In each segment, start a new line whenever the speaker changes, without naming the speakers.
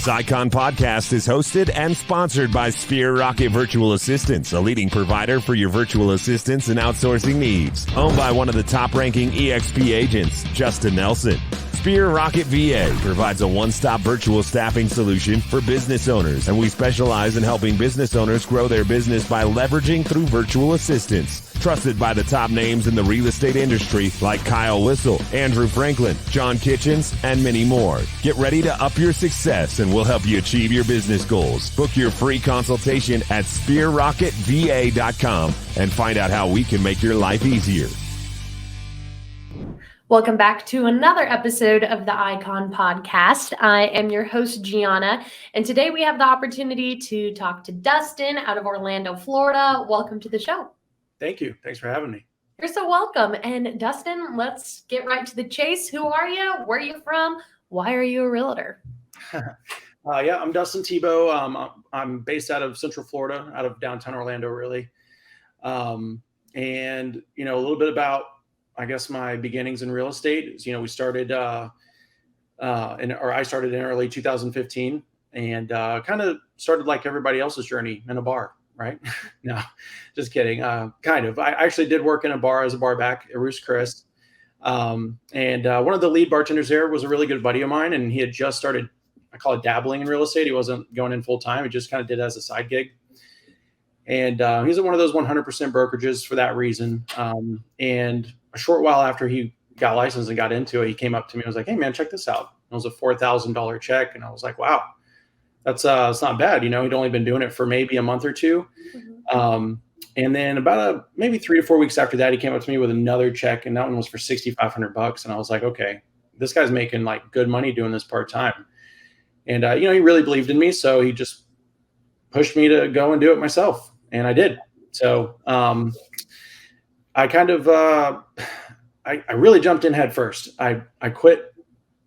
This Icon podcast is hosted and sponsored by Sphere Rocket Virtual Assistants, a leading provider for your virtual assistants and outsourcing needs. Owned by one of the top-ranking EXP agents, Justin Nelson. Sphere Rocket VA provides a one-stop virtual staffing solution for business owners, and we specialize in helping business owners grow their business by leveraging through virtual assistants. Trusted by the top names in the real estate industry like Kyle Whistle, Andrew Franklin, John Kitchens, and many more. Get ready to up your success and we'll help you achieve your business goals. Book your free consultation at sphererocketva.com and find out how we can make your life easier.
Welcome back to another episode of the Icon Podcast. I am your host, Gianna, and today we have the opportunity to talk to Dustin out of Orlando, Florida. Welcome to the show.
Thank you. Thanks for having me.
You're so welcome. And Dustin, let's get right to the chase. Who are you? Where are you from? Why are you a realtor?
I'm Dustin Thibeault. I'm based out of Central Florida, out of downtown Orlando, really. And, a little bit about, I guess, my beginnings in real estate is, we started, I started in early 2015 and kind of started like everybody else's journey in a bar, right? No, just kidding. Kind of. I actually did work in a bar as a bar back at Roost Chris. One of the lead bartenders there was a really good buddy of mine, and he had just started, I call it dabbling in real estate. He wasn't going in full time. He just kind of did it as a side gig. And he's at one of those 100% brokerages for that reason. And a short while after he got licensed and got into it, he came up to me and was like, "Hey man, check this out." It was a $4,000 check. And I was like, wow, that's it's not bad. He'd only been doing it for maybe a month or two. Mm-hmm. And then about maybe 3 to 4 weeks after that, he came up to me with another check, and that one was for $6,500. And I was like, okay, this guy's making like good money doing this part-time. And, he really believed in me. So he just pushed me to go and do it myself. And I did. So I kind of, I really jumped in head first. I quit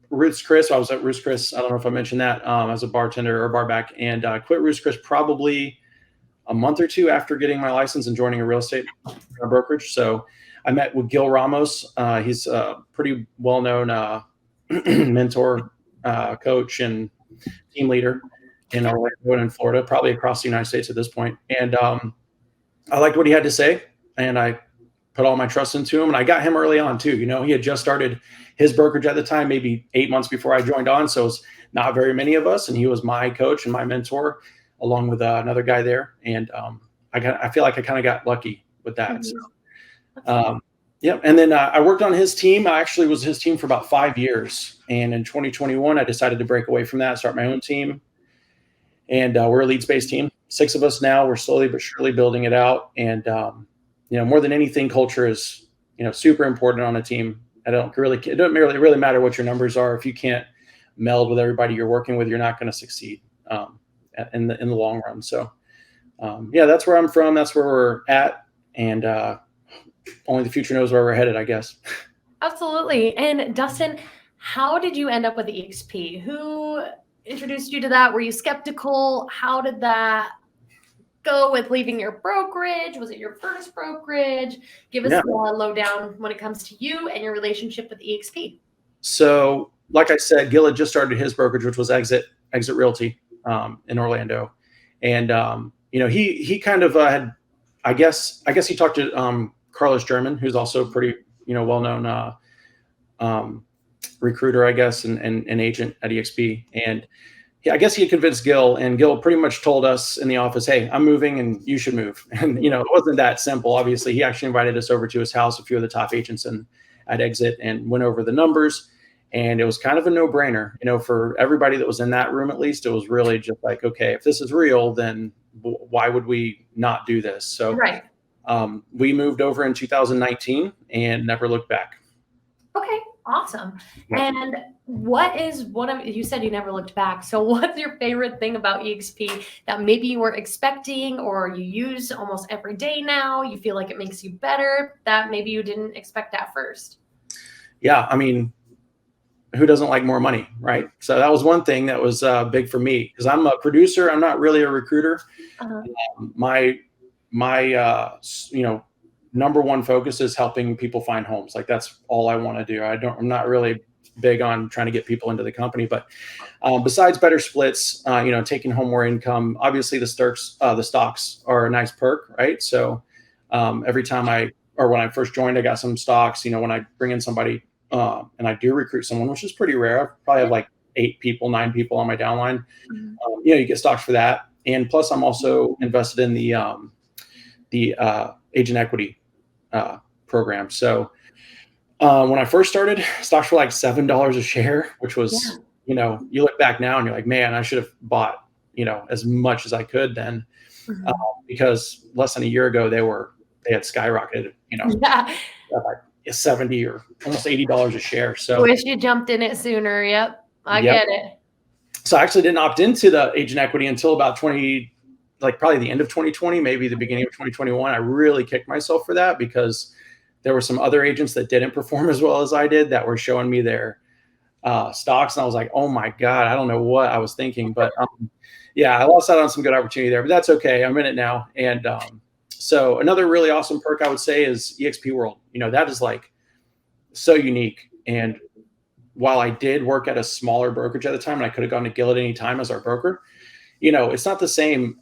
Roost Chris. I was at Roost Chris. I don't know if I mentioned that as a bartender or bar back, and quit Roost Chris probably a month or two after getting my license and joining a real estate brokerage. So I met with Gil Ramos. He's a pretty well-known mentor, coach, and team leader in Orlando and in Florida, probably across the United States at this point. And I liked what he had to say, and I put all my trust into him. And I got him early on too. He had just started his brokerage at the time, maybe 8 months before I joined on. So it's not very many of us. And he was my coach and my mentor, along with another guy there. And I feel like I kind of got lucky with that. Mm-hmm. So, And then I worked on his team. I actually was his team for about 5 years. And in 2021, I decided to break away from that, start my own team. And we're a leads-based team. 6 of us now. We're slowly but surely building it out. And, more than anything, culture is, super important on a team. It doesn't really matter what your numbers are. If you can't meld with everybody you're working with, you're not going to succeed in the long run. So, that's where I'm from. That's where we're at. And only the future knows where we're headed, I guess.
Absolutely. And Dustin, how did you end up with EXP? Who introduced you to that? Were you skeptical? How did that go with leaving your brokerage? Was it your first brokerage? Give us a lowdown when it comes to you and your relationship with EXP.
So, like I said, Gil had just started his brokerage, which was EXP Realty in Orlando. And, he kind of had, I guess he talked to Carlos German, who's also a pretty, well-known recruiter, I guess, and an agent at EXP. And I guess he had convinced Gil, and Gil pretty much told us in the office, "Hey, I'm moving and you should move." And, it wasn't that simple. Obviously, he actually invited us over to his house, a few of the top agents at EXP, and went over the numbers. And it was kind of a no-brainer, for everybody that was in that room, at least. It was really just like, okay, if this is real, then why would we not do this? So
right.
We moved over in 2019 and never looked back.
Okay, awesome. Yeah. And you said you never looked back. So what's your favorite thing about EXP that maybe you were expecting or you use almost every day now? You feel like it makes you better that maybe you didn't expect at first? Yeah,
I mean, who doesn't like more money, right? So that was one thing that was big for me, because I'm a producer. I'm not really a recruiter. Uh-huh. My number one focus is helping people find homes. Like, that's all I want to do. I'm not really big on trying to get people into the company. But besides better splits, taking home more income, obviously the stocks are a nice perk, right? So every time when I first joined, I got some stocks. When I bring in somebody and I do recruit someone, which is pretty rare, I probably have like 9 people on my downline. You get stocks for that. And plus I'm also invested in the agent equity program. So when I first started, stocks were like $7 a share, which was, you look back now and you're like, man, I should have bought, as much as I could then, because less than a year ago, they had skyrocketed, like 70 or almost $80 a share. So
wish you jumped in it sooner. Yep. I get it.
So I actually didn't opt into the agent equity until about probably the end of 2020, maybe the beginning of 2021. I really kicked myself for that because there were some other agents that didn't perform as well as I did that were showing me their stocks. And I was like, oh my God, I don't know what I was thinking. But I lost out on some good opportunity there, but that's okay. I'm in it now. And so another really awesome perk I would say is EXP World. That is like so unique. And while I did work at a smaller brokerage at the time, and I could have gone to Gill at any time as our broker, it's not the same.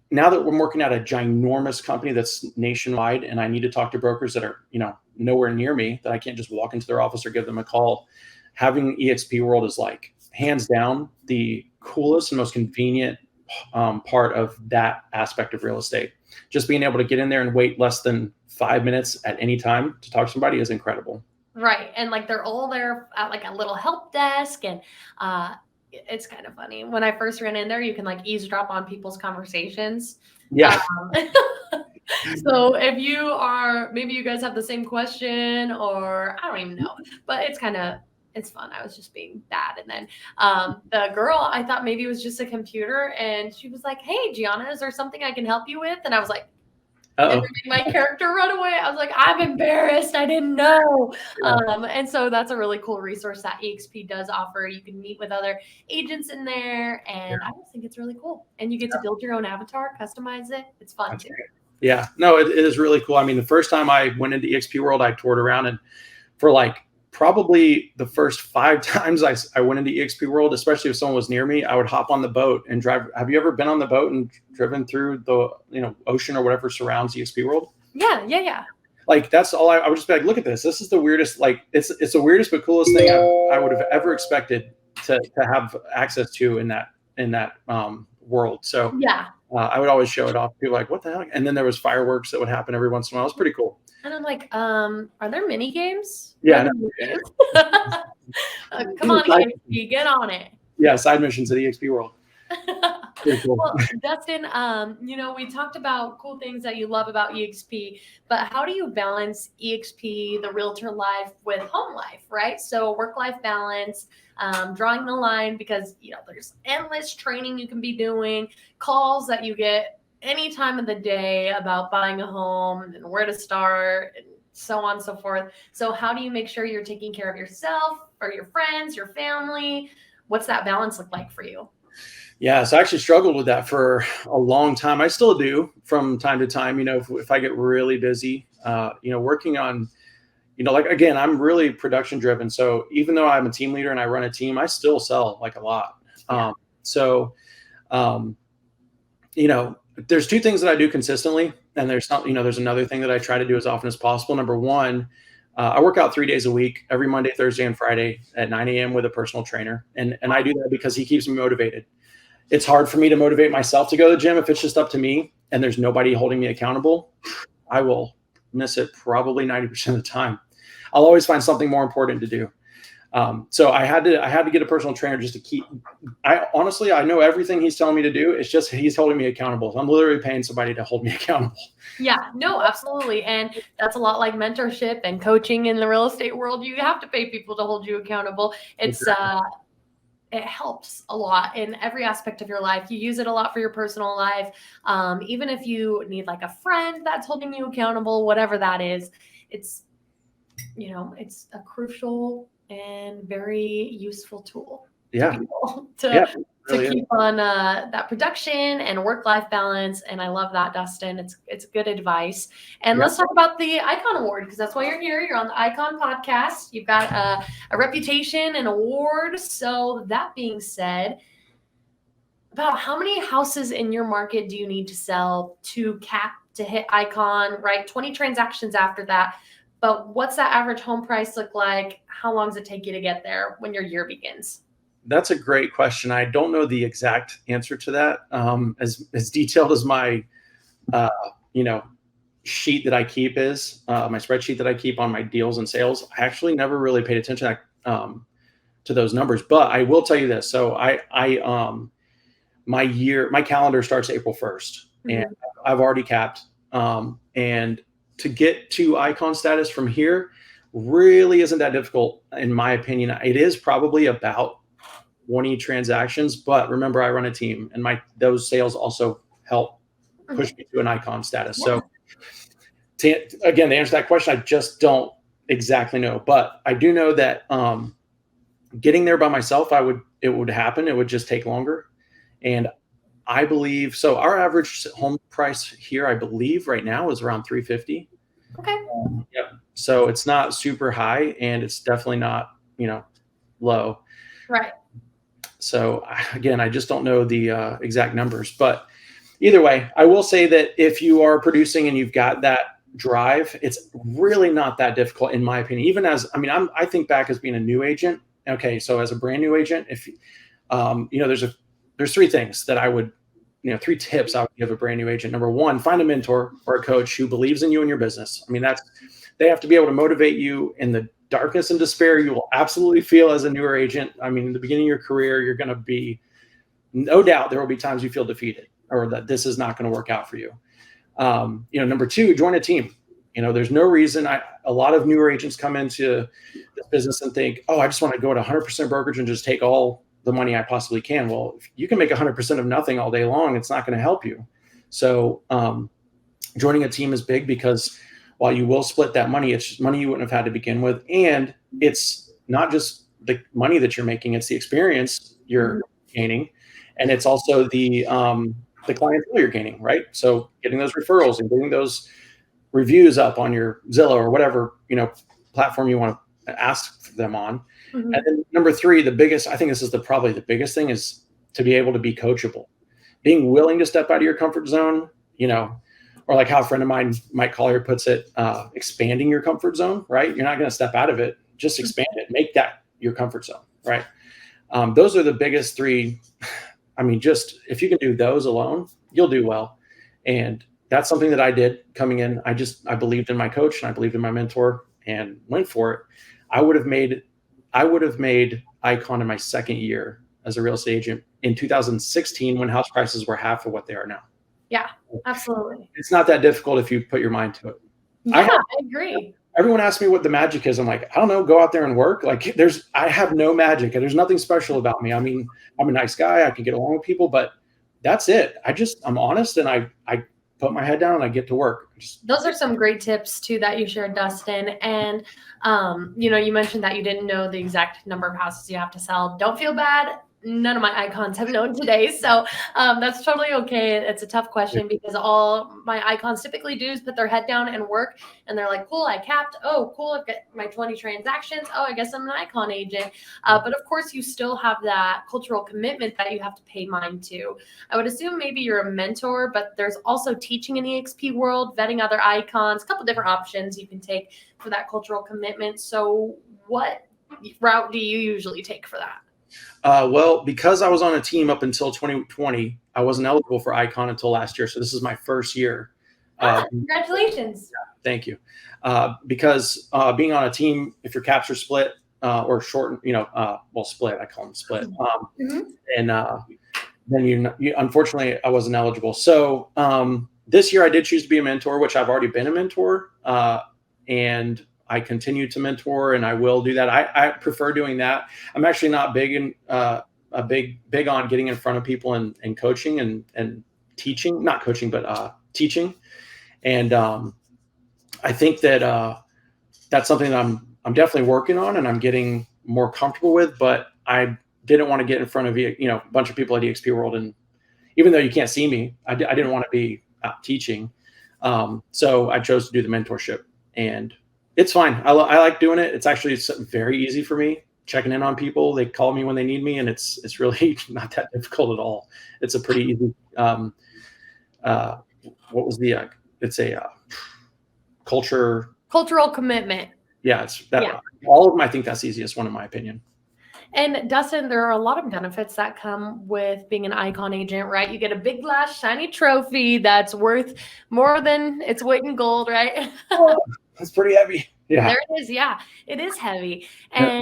Now that we're working at a ginormous company that's nationwide and I need to talk to brokers that are, nowhere near me, that I can't just walk into their office or give them a call, having EXP World is like hands down the coolest and most convenient part of that aspect of real estate. Just being able to get in there and wait less than 5 minutes at any time to talk to somebody is incredible.
Right. And like they're all there at like a little help desk. And it's kind of funny. When I first ran in there, you can like eavesdrop on people's conversations.
Yeah.
So if maybe you guys have the same question, or I don't even know, but it's fun. I was just being bad. And then the girl, I thought maybe it was just a computer, and she was like, hey, Gianna, is there something I can help you with? And I was like, my character run away. I was like, I'm embarrassed. I didn't know. And so that's a really cool resource that EXP does offer. You can meet with other agents in there. And I just think it's really cool. And you get to build your own avatar, customize it. It's fun too.
Yeah, no, it is really cool. I mean, the first time I went into EXP World, I toured around, and for like probably the first 5 times I went into EXP World, especially if someone was near me, I would hop on the boat and drive. Have you ever been on the boat and driven through the ocean or whatever surrounds EXP World?
Yeah.
Like that's all I would just be like, look at this. This is the weirdest, like it's the weirdest but coolest thing I would have ever expected to have access to in that world. So I would always show it off. People like, what the heck? And then there was fireworks that would happen every once in a while. It was pretty cool.
And I'm like, are there mini games?
Yeah.
Come on, EXP, get on it.
Yeah, side missions at EXP World. Cool.
Well, Dustin, we talked about cool things that you love about EXP, but how do you balance EXP, the realtor life, with home life, right? So work-life balance, drawing the line, because there's endless training you can be doing, calls that you get any time of the day about buying a home and where to start and so on and so forth. So how do you make sure you're taking care of yourself or your friends, your family? What's that balance look like for you?
Yeah, so I actually struggled with that for a long time. I still do from time to time, if I get really busy, working on, again, I'm really production driven. So even though I'm a team leader and I run a team, I still sell like a lot. There's 2 things that I do consistently. And there's another thing that I try to do as often as possible. Number one, I work out 3 days a week, every Monday, Thursday, and Friday at 9 a.m. with a personal trainer. And I do that because he keeps me motivated. It's hard for me to motivate myself to go to the gym. If it's just up to me and there's nobody holding me accountable, I will miss it probably 90% of the time. I'll always find something more important to do. So I had to get a personal trainer just to keep. I know everything he's telling me to do. It's just he's holding me accountable. So I'm literally paying somebody to hold me accountable.
Yeah, no, absolutely. And that's a lot like mentorship and coaching in the real estate world. You have to pay people to hold you accountable. It helps a lot in every aspect of your life. You use it a lot for your personal life. Even if you need like a friend that's holding you accountable, whatever that is, it's a crucial and very useful tool.
Yeah. Really
keep on that production and work-life balance. And I love that, Dustin. It's good advice. And let's talk about the Icon Award, because that's why you're here. You're on the Icon podcast. You've got a reputation and award. So that being said, about how many houses in your market do you need to sell to hit Icon, right? 20 transactions after that. But what's that average home price look like? How long does it take you to get there when your year begins?
That's a great question. I don't know the exact answer to that. As detailed as my, sheet that I keep is, my spreadsheet that I keep on my deals and sales, I actually never really paid attention to those numbers. But I will tell you this. So my calendar starts April 1st, and I've already capped. And to get to Icon status from here really isn't that difficult, in my opinion. It is probably about 20 transactions, but remember, I run a team, and those sales also help push me to an Icon status. So to answer that question, I just don't exactly know, but I do know that getting there by myself, it would happen. It would just take longer. And I believe, so our average home price here, I believe right now is around 350.
Okay.
Yep. So it's not super high, and it's definitely not, low.
Right.
So again, I just don't know the exact numbers, but either way, I will say that if you are producing and you've got that drive, it's really not that difficult, in my opinion. Even I think back as being a new agent. Okay. So as a brand new agent, if, there's three things that I would, 3 tips I would give a brand new agent. Number one, find a mentor or a coach who believes in you and your business. They have to be able to motivate you in the darkness and despair you will absolutely feel as a newer agent. In the beginning of your career, you're going to be, no doubt there will be times you feel defeated or that this is not going to work out for you. Number two, join a team. There's no reason. A lot of newer agents come into this business and think, oh, I just want to go at 100% brokerage and just take all the money I possibly can. Well, if you can make 100% of nothing all day long, it's not going to help you. So joining a team is big, because while you will split that money, it's just money you wouldn't have had to begin with. And it's not just the money that you're making, it's the experience you're gaining. And it's also the clientele you're gaining, right? So getting those referrals and getting those reviews up on your Zillow or whatever, platform you want to ask them on. And then number three, I think this is probably the biggest thing, is to be able to be coachable, being willing to step out of your comfort zone, or like how a friend of mine, Mike Collier, puts it, expanding your comfort zone, right? You're not going to step out of it, just expand it, make that your comfort zone, right? Those are the biggest three. Just if you can do those alone, you'll do well. And that's something that I did coming in. I believed in my coach, and I believed in my mentor, and went for it. I would have made Icon in my second year as a real estate agent in 2016, when house prices were half of what they are now.
Yeah, absolutely.
It's not that difficult if you put your mind to it.
Yeah, I agree.
Everyone asks me what the magic is. I'm like, I don't know, go out there and work. I have no magic, and there's nothing special about me. I'm a nice guy. I can get along with people, but that's it. I'm honest, and I put my head down and I get to work.
Those are some great tips too that you shared, Dustin. And, you mentioned that you didn't know the exact number of houses you have to sell. Don't feel bad. None of my icons have known today. So that's totally okay. It's a tough question, because all my icons typically do is put their head down and work. And they're like, cool, I capped. Oh, cool, I've got my 20 transactions. Oh, I guess I'm an icon agent. But of course, you still have that cultural commitment that you have to pay mind to. I would assume maybe you're a mentor, but there's also teaching in the EXP world, vetting other icons, a couple different options you can take for that cultural commitment. So what route do you usually take for that?
Well, because I was on a team up until 2020, I wasn't eligible for Icon until last year. So this is my first year.
Congratulations.
Thank you. Because being on a team, if your caps are split or short, split, I call them split. And then you unfortunately, I wasn't eligible. So this year I did choose to be a mentor, which I've already been a mentor. And I continue to mentor, and I will do that. I prefer doing that. I'm actually not big on getting in front of people and coaching and teaching, not coaching, but teaching. And I think that that's something that I'm definitely working on, and I'm getting more comfortable with, but I didn't want to get in front of a bunch of people at EXP World, and even though you can't see me, I didn't want to be out teaching. So I chose to do the mentorship, and it's fine. I like doing it. It's very easy for me, checking in on people. They call me when they need me, and it's really not that difficult at all. It's a pretty easy, it's a
cultural commitment.
Yeah, all of them. I think that's the easiest one in my opinion.
And Dustin, there are a lot of benefits that come with being an icon agent, right? You get a big glass shiny trophy that's worth more than its weight in gold, right?
That's pretty heavy. Yeah.
There it is. Yeah, it is heavy. And,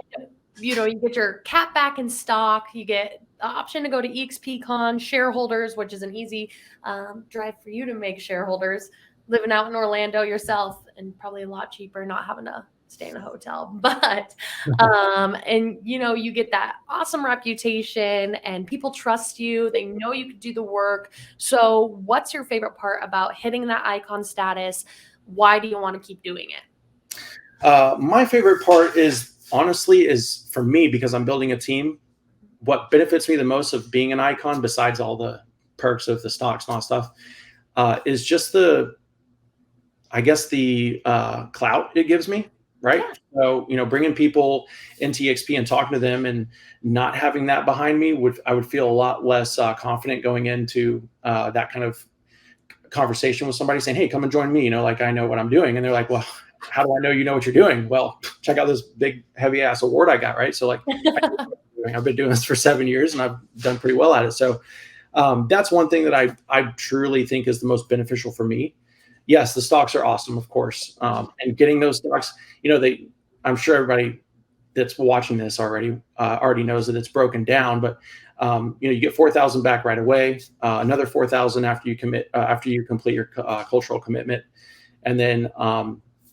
you get your cap back in stock. You get the option to go to EXP Con shareholders, which is an easy drive for you to make shareholders, living out in Orlando yourself, and probably a lot cheaper, not having to stay in a hotel. But and you get that awesome reputation, and people trust you. They know you can do the work. So what's your favorite part about hitting that icon status? Why do you want to keep doing it?
My favorite part is for me, because I'm building a team. What benefits me the most of being an icon, besides all the perks of the stocks and all that stuff, is just the clout it gives me. Right. Yeah. So, bringing people into EXP and talking to them and not having that behind me I would feel a lot less confident going into that kind of conversation with somebody saying, hey, come and join me. I know what I'm doing. And they're like, well, how do I know you know what you're doing? Well, check out this big, heavy ass award I got. Right. So I've been doing this for 7 years and I've done pretty well at it. So that's one thing that I truly think is the most beneficial for me. Yes, the stocks are awesome, of course. And getting those stocks, I'm sure everybody that's watching this already knows that it's broken down, but you get 4,000 back right away, another 4,000 after you complete your cultural commitment, and then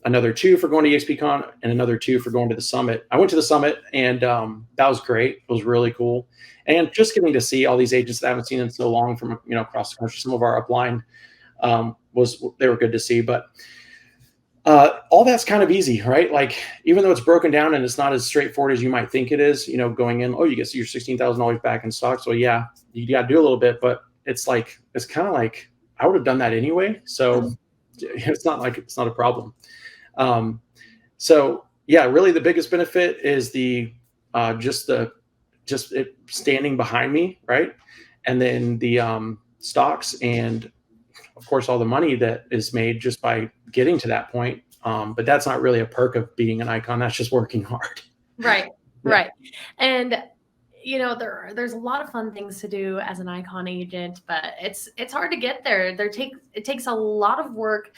another 2 for going to EXPCon and another 2 for going to the summit. I went to the summit, and that was great. It was really cool, and just getting to see all these agents that I haven't seen in so long from across the country. Some of our upline. They were good to see, but all that's kind of easy, right? Even though it's broken down and it's not as straightforward as you might think it is, going in, you get your $16,000 back in stock. So yeah, you got to do a little bit, but it's kind of like I would have done that anyway. So it's not a problem. So yeah, really the biggest benefit is just it standing behind me, right? And then the stocks, and of course, all the money that is made just by getting to that point. But that's not really a perk of being an icon. That's just working hard.
Right.
Yeah.
Right. And, there's a lot of fun things to do as an icon agent, but it's hard to get there. It takes a lot of work,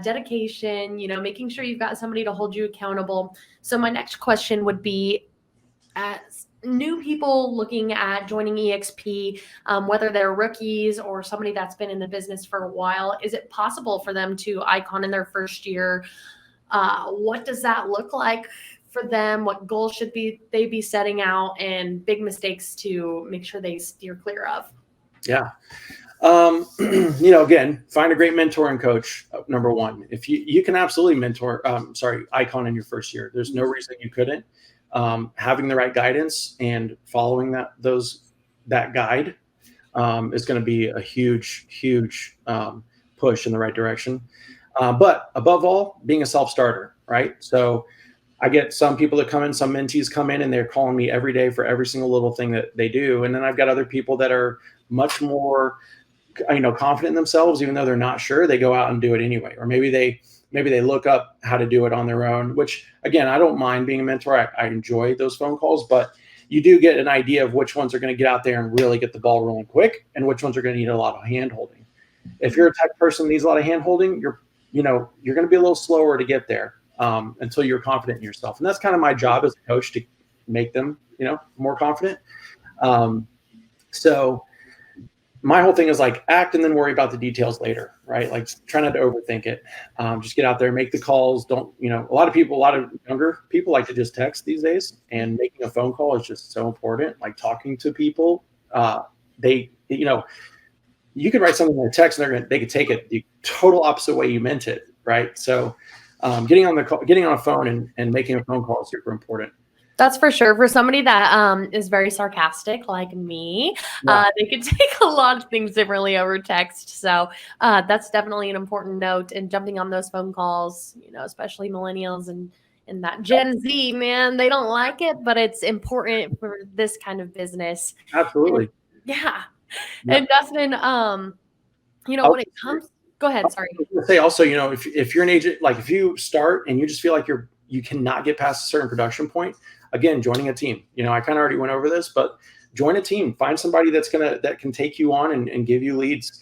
dedication, making sure you've got somebody to hold you accountable. So my next question would be, as new people looking at joining EXP, whether they're rookies or somebody that's been in the business for a while, is it possible for them to icon in their first year? What does that look like for them? What goals should they be setting out, and big mistakes to make sure they steer clear of?
Yeah. Again, find a great mentor and coach. Number one, if you can absolutely icon in your first year. There's no reason you couldn't. Having the right guidance and following that guide is going to be a huge push in the right direction. But above all, being a self-starter, right? So I get some people that come in, some mentees come in, and they're calling me every day for every single little thing that they do. And then I've got other people that are much more, confident in themselves, even though they're not sure. They go out and do it anyway, or maybe they look up how to do it on their own, which again, I don't mind being a mentor. I enjoy those phone calls, but you do get an idea of which ones are going to get out there and really get the ball rolling quick, and which ones are going to need a lot of hand holding. If you're a type of person that needs a lot of hand holding, you're going to be a little slower to get there until you're confident in yourself. And that's kind of my job as a coach, to make them, more confident. So my whole thing is act and then worry about the details later, right? Try not to overthink it. Just get out there, make the calls. Don't, a lot of younger people like to just text these days, and making a phone call is just so important. Talking to people, you could write something in a text and they could take it the total opposite way you meant it, right? So getting on a phone and making a phone call is super important.
That's for sure. For somebody that is very sarcastic like me, they could take a lot of things differently over text. So that's definitely an important note. And jumping on those phone calls, especially millennials and that Gen Z, man, they don't like it, but it's important for this kind of business.
Absolutely.
And, yeah. And Dustin, when it comes, go ahead. Sorry.
I was gonna say also, if you're an agent, like if you start and you just feel like you cannot get past a certain production point, again, joining a team. I kind of already went over this, but join a team. Find somebody that can take you on and give you leads.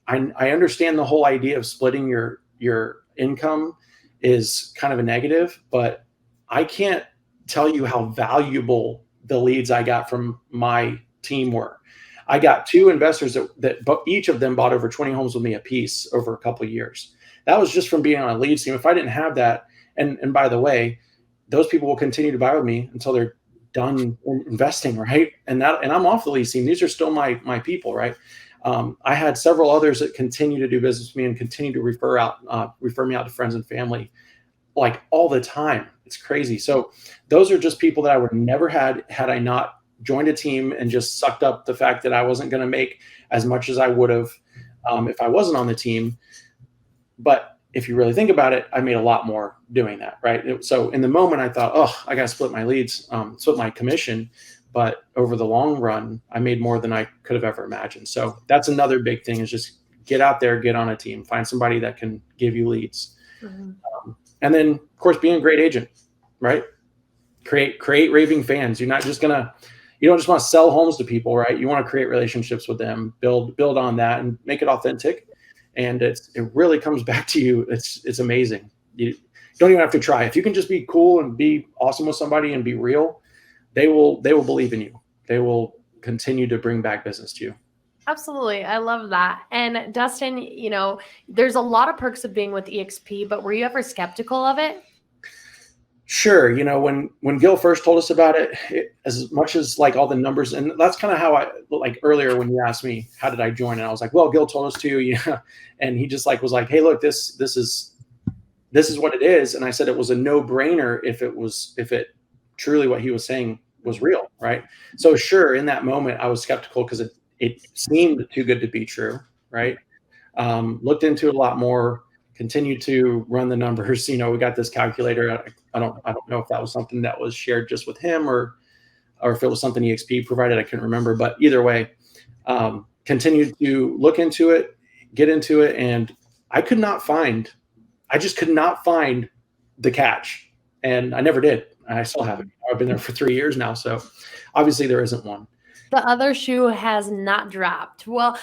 I understand the whole idea of splitting your income is kind of a negative, but I can't tell you how valuable the leads I got from my team were. I got 2 investors that each of them bought over 20 homes with me a piece over a couple of years. That was just from being on a lead team. If I didn't have that, and by the way, those people will continue to buy with me until they're done investing, right? And I'm off the lead team. These are still my people, right? I had several others that continue to do business with me and continue to refer me out to friends and family, like all the time. It's crazy. So those are just people that I would never had I not joined a team and just sucked up the fact that I wasn't going to make as much as I would have if I wasn't on the team. But if you really think about it, I made a lot more doing that, right? So in the moment I thought, I got to split my leads, split my commission. But over the long run, I made more than I could have ever imagined. So that's another big thing, is just get out there, get on a team, find somebody that can give you leads. Mm-hmm. And then of course, being a great agent, right? Create raving fans. You don't just want to sell homes to people, right? You want to create relationships with them, build on that and make it authentic. And it really comes back to you. It's amazing. You don't even have to try. If you can just be cool and be awesome with somebody and be real, they will believe in you. They will continue to bring back business to you. Absolutely.
I love that. And Dustin, there's a lot of perks of being with EXP, but were you ever skeptical of it?
Sure. When Gil first told us about it, as much as like all the numbers, and that's kind of how I, like earlier when you asked me, how did I join? And I was like, well, Gil told us to, and he just was like, hey, look, this is what it is. And I said, it was a no brainer if it truly what he was saying was real. Right. So sure. In that moment, I was skeptical because it seemed too good to be true. Right. Looked into it a lot more, continued to run the numbers. We got this calculator. I don't know if that was something that was shared just with him or if it was something EXP provided. I couldn't remember, but either way, continued to look into it, get into it. And I just could not find the catch, and I never did. I still haven't. I've been there for 3 years now. So obviously there isn't one.
The other shoe has not dropped. Well,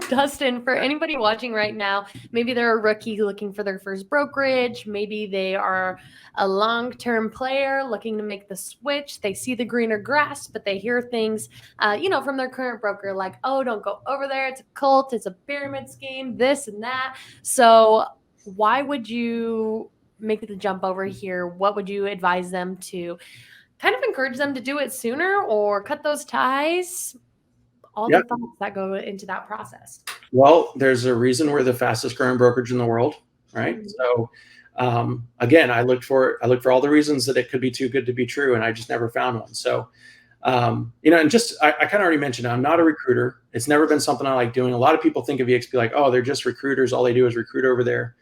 Dustin, for anybody watching right now, maybe they're a rookie looking for their first brokerage. Maybe they are a long-term player looking to make the switch. They see the greener grass, but they hear things, from their current broker like, oh, don't go over there. It's a cult. It's a pyramid scheme, this and that. So why would you make the jump over here? What would you advise them to kind of encourage them to do it sooner or cut those ties? All the thoughts that go into that process.
Well, there's a reason we're the fastest growing brokerage in the world, right? Mm-hmm. So again, I looked for all the reasons that it could be too good to be true, and I just never found one. So and just I kind of already mentioned, I'm not a recruiter. It's never been something I like doing. A lot of people think of EXP like, oh, they're just recruiters. All they do is recruit over there.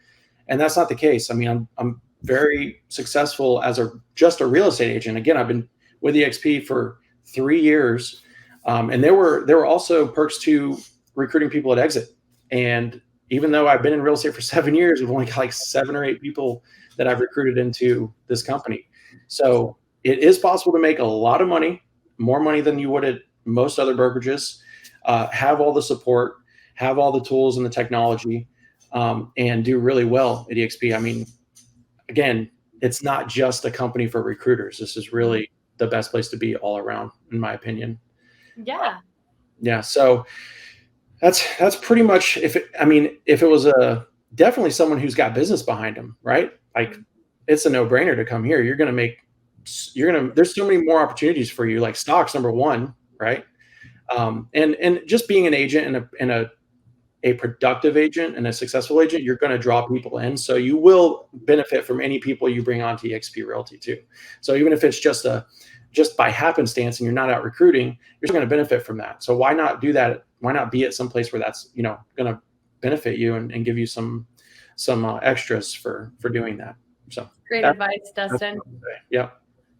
And that's not the case. I mean, I'm very successful as just a real estate agent. Again, I've been with EXP for 3 years. And there were also perks to recruiting people at exit. And even though I've been in real estate for 7 years, we've only got like 7 or 8 people that I've recruited into this company. So it is possible to make a lot of money, more money than you would at most other brokerages, have all the support, have all the tools and the technology, and do really well at EXP. I mean, again, it's not just a company for recruiters. This is really the best place to be all around, in my opinion.
Yeah.
Yeah. So that's pretty much if it was definitely someone who's got business behind them, right? Like it's a no brainer to come here. There's so many more opportunities for you, like stocks, number one, right? And just being an agent a productive agent and a successful agent, you're going to draw people in. So you will benefit from any people you bring onto EXP Realty too. So even if it's just by happenstance and you're not out recruiting, you're still going to benefit from that. So why not do that? Why not be at some place where that's, going to benefit you and give you some extras for doing that. So
great advice, Dustin.
Yeah.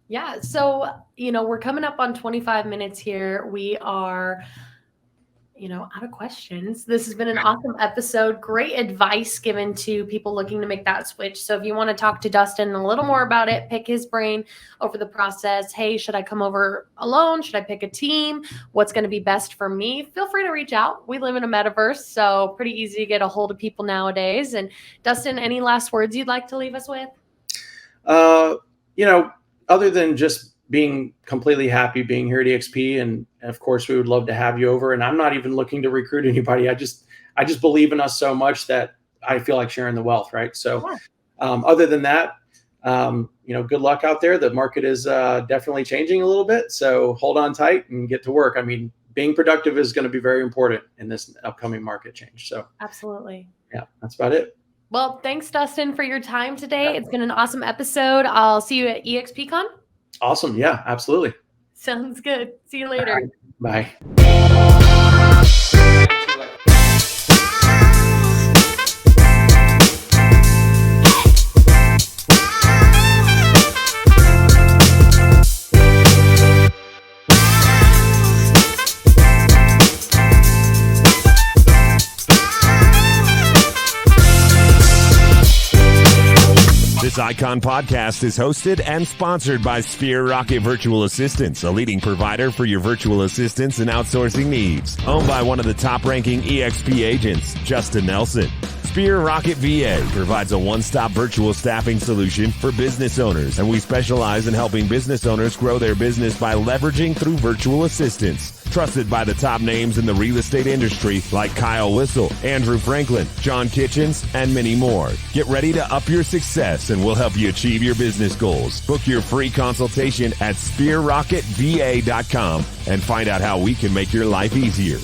Yeah. So, we're coming up on 25 minutes here. We are, out of questions. This has been an awesome episode. Great advice given to people looking to make that switch. So if you want to talk to Dustin a little more about it, pick his brain over the process. Hey, should I come over alone? Should I pick a team? What's going to be best for me? Feel free to reach out. We live in a metaverse, so pretty easy to get a hold of people nowadays. And Dustin, any last words you'd like to leave us with?
Other than just being completely happy being here at EXP, and of course we would love to have you over. And I'm not even looking to recruit anybody. I just believe in us so much that I feel like sharing the wealth, right? So other than that, good luck out there. The market is definitely changing a little bit, so hold on tight and get to work. I mean, being productive is going to be very important in this upcoming market change. So
absolutely.
Yeah, that's about it.
Well, thanks, Dustin, for your time today. It's been an awesome episode. I'll see you at EXPCon.
Awesome. Yeah, absolutely.
Sounds good. See you later.
Bye.
This Icon podcast is hosted and sponsored by Sphere Rocket Virtual Assistants, a leading provider for your virtual assistants and outsourcing needs. Owned by one of the top-ranking EXP agents, Justin Nelson. Sphere Rocket VA provides a one-stop virtual staffing solution for business owners, and we specialize in helping business owners grow their business by leveraging through virtual assistants. Trusted by the top names in the real estate industry like Kyle Whistle, Andrew Franklin, John Kitchens, and many more. Get ready to up your success and we'll help you achieve your business goals. Book your free consultation at sphererocketva.com and find out how we can make your life easier.